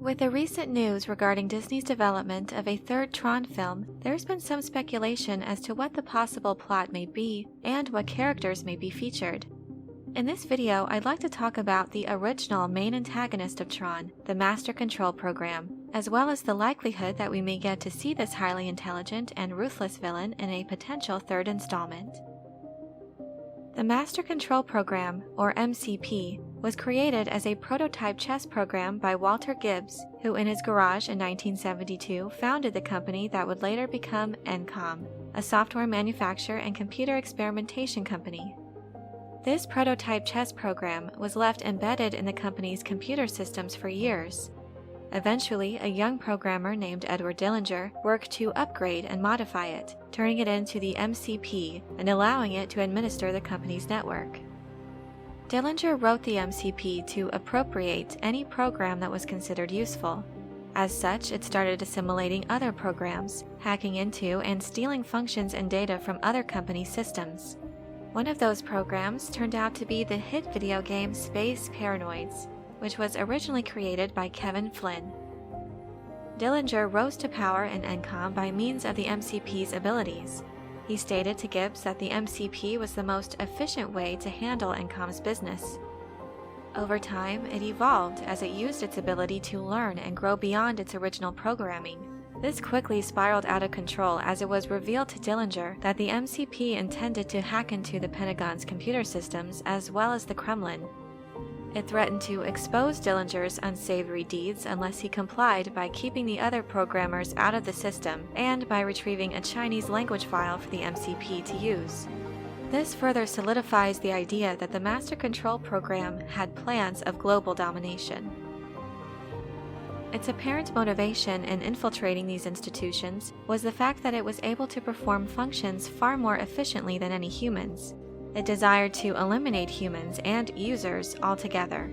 With the recent news regarding Disney's development of a third Tron film, there's been some speculation as to what the possible plot may be and what characters may be featured. In this video, I'd like to talk about the original main antagonist of Tron, the Master Control Program, as well as the likelihood that we may get to see this highly intelligent and ruthless villain in a potential third installment. The Master Control Program, or MCP, was created as a prototype chess program by Walter Gibbs, who in his garage in 1972 founded the company that would later become ENCOM, a software manufacturer and computer experimentation company. This prototype chess program was left embedded in the company's computer systems for years. Eventually, a young programmer named Edward Dillinger worked to upgrade and modify it, turning it into the MCP and allowing it to administer the company's network. Dillinger wrote the MCP to appropriate any program that was considered useful. As such, it started assimilating other programs, hacking into and stealing functions and data from other company systems. One of those programs turned out to be the hit video game Space Paranoids, which was originally created by Kevin Flynn. Dillinger rose to power in ENCOM by means of the MCP's abilities. He stated to Gibbs that the MCP was the most efficient way to handle ENCOM's business. Over time, it evolved as it used its ability to learn and grow beyond its original programming. This quickly spiraled out of control as it was revealed to Dillinger that the MCP intended to hack into the Pentagon's computer systems as well as the Kremlin. It threatened to expose Dillinger's unsavory deeds unless he complied by keeping the other programmers out of the system and by retrieving a Chinese language file for the MCP to use. This further solidifies the idea that the Master Control Program had plans of global domination. Its apparent motivation in infiltrating these institutions was the fact that it was able to perform functions far more efficiently than any humans. It desired to eliminate humans and users altogether.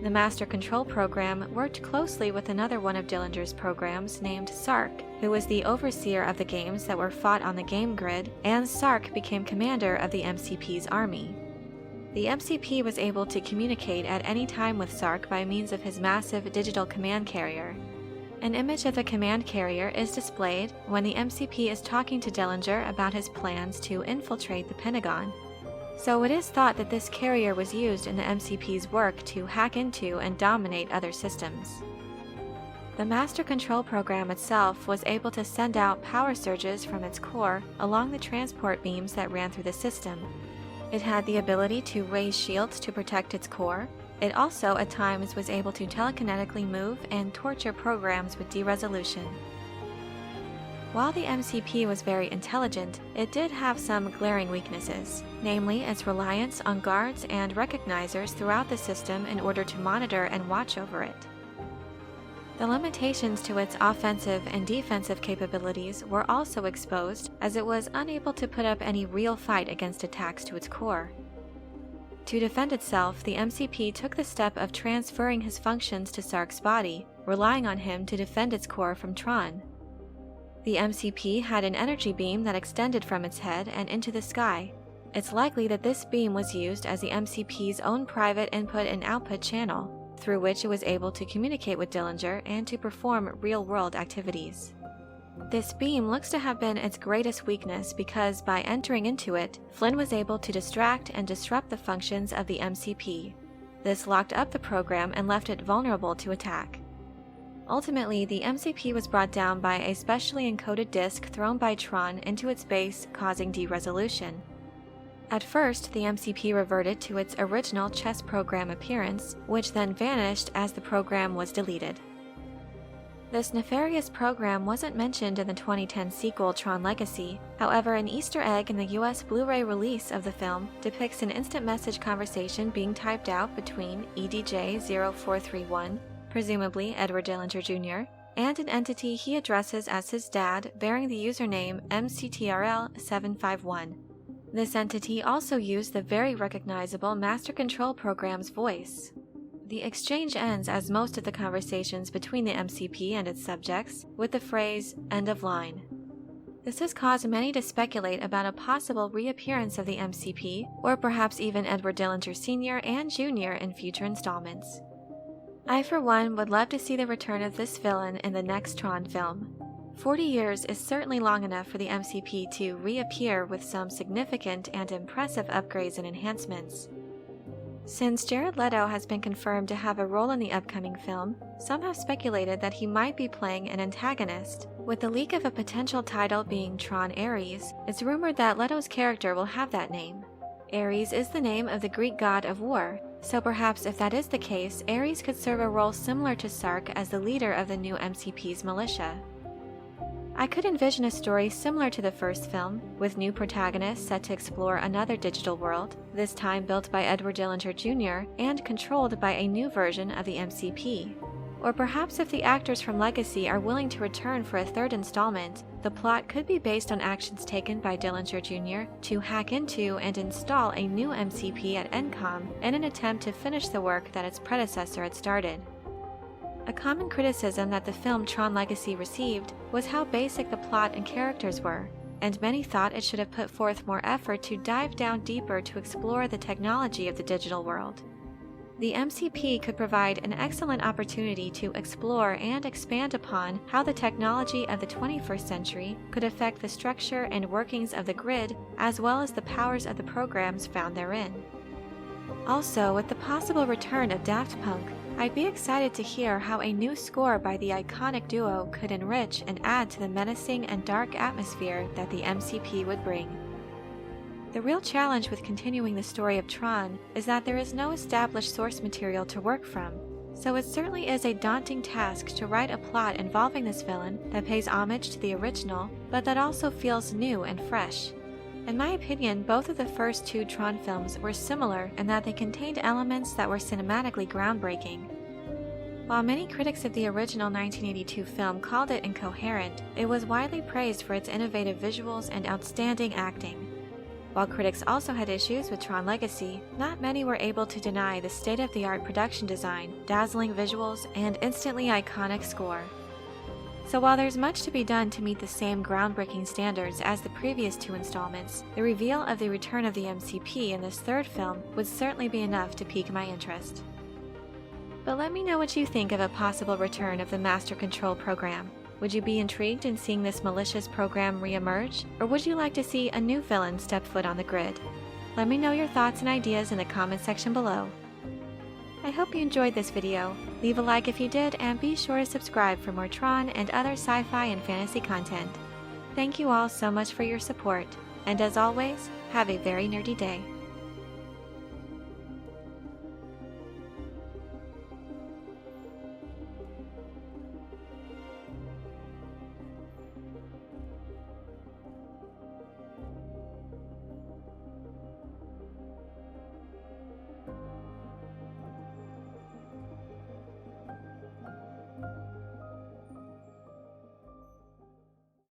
The Master Control Program worked closely with another one of Dillinger's programs named Sark, who was the overseer of the games that were fought on the game grid, and Sark became commander of the MCP's army. The MCP was able to communicate at any time with Sark by means of his massive digital command carrier. An image of the command carrier is displayed when the MCP is talking to Dillinger about his plans to infiltrate the Pentagon. So it is thought that this carrier was used in the MCP's work to hack into and dominate other systems. The Master Control Program itself was able to send out power surges from its core along the transport beams that ran through the system. It had the ability to raise shields to protect its core. It also, at times, was able to telekinetically move and torture programs with de-resolution. While the MCP was very intelligent, it did have some glaring weaknesses, namely its reliance on guards and recognizers throughout the system in order to monitor and watch over it. The limitations to its offensive and defensive capabilities were also exposed, as it was unable to put up any real fight against attacks to its core. To defend itself, the MCP took the step of transferring his functions to Sark's body, relying on him to defend its core from Tron. The MCP had an energy beam that extended from its head and into the sky. It's likely that this beam was used as the MCP's own private input and output channel, through which it was able to communicate with Dillinger and to perform real-world activities. This beam looks to have been its greatest weakness because by entering into it, Flynn was able to distract and disrupt the functions of the MCP. This locked up the program and left it vulnerable to attack. Ultimately, the MCP was brought down by a specially encoded disk thrown by Tron into its base, causing de-resolution. At first, the MCP reverted to its original chess program appearance, which then vanished as the program was deleted. This nefarious program wasn't mentioned in the 2010 sequel Tron Legacy. However, an Easter egg in the US Blu-ray release of the film depicts an instant message conversation being typed out between EDJ-0431, presumably Edward Dillinger Jr., and an entity he addresses as his dad bearing the username MCTRL751. This entity also used the very recognizable Master Control Program's voice. The exchange ends, as most of the conversations between the MCP and its subjects, with the phrase, "end of line." This has caused many to speculate about a possible reappearance of the MCP, or perhaps even Edward Dillinger Sr. and Jr. in future installments. I for one would love to see the return of this villain in the next Tron film. 40 years is certainly long enough for the MCP to reappear with some significant and impressive upgrades and enhancements. Since Jared Leto has been confirmed to have a role in the upcoming film, some have speculated that he might be playing an antagonist. With the leak of a potential title being Tron Ares, it's rumored that Leto's character will have that name. Ares is the name of the Greek god of war, so perhaps if that is the case, Ares could serve a role similar to Sark as the leader of the new MCP's militia. I could envision a story similar to the first film, with new protagonists set to explore another digital world, this time built by Edward Dillinger Jr. and controlled by a new version of the MCP. Or perhaps if the actors from Legacy are willing to return for a third installment, the plot could be based on actions taken by Dillinger Jr. to hack into and install a new MCP at ENCOM in an attempt to finish the work that its predecessor had started. A common criticism that the film Tron Legacy received was how basic the plot and characters were, and many thought it should have put forth more effort to dive down deeper to explore the technology of the digital world. The MCP could provide an excellent opportunity to explore and expand upon how the technology of the 21st century could affect the structure and workings of the grid, as well as the powers of the programs found therein. Also, with the possible return of Daft Punk, I'd be excited to hear how a new score by the iconic duo could enrich and add to the menacing and dark atmosphere that the MCP would bring. The real challenge with continuing the story of Tron is that there is no established source material to work from, so it certainly is a daunting task to write a plot involving this villain that pays homage to the original, but that also feels new and fresh. In my opinion, both of the first two Tron films were similar in that they contained elements that were cinematically groundbreaking. While many critics of the original 1982 film called it incoherent, it was widely praised for its innovative visuals and outstanding acting. While critics also had issues with Tron Legacy, not many were able to deny the state-of-the-art production design, dazzling visuals, and instantly iconic score. So while there's much to be done to meet the same groundbreaking standards as the previous two installments, the reveal of the return of the MCP in this third film would certainly be enough to pique my interest. But let me know what you think of a possible return of the Master Control program. Would you be intrigued in seeing this malicious program re-emerge, or would you like to see a new villain step foot on the grid? Let me know your thoughts and ideas in the comment section below. I hope you enjoyed this video. Leave a like if you did, and be sure to subscribe for more Tron and other sci-fi and fantasy content. Thank you all so much for your support, and as always, have a very nerdy day.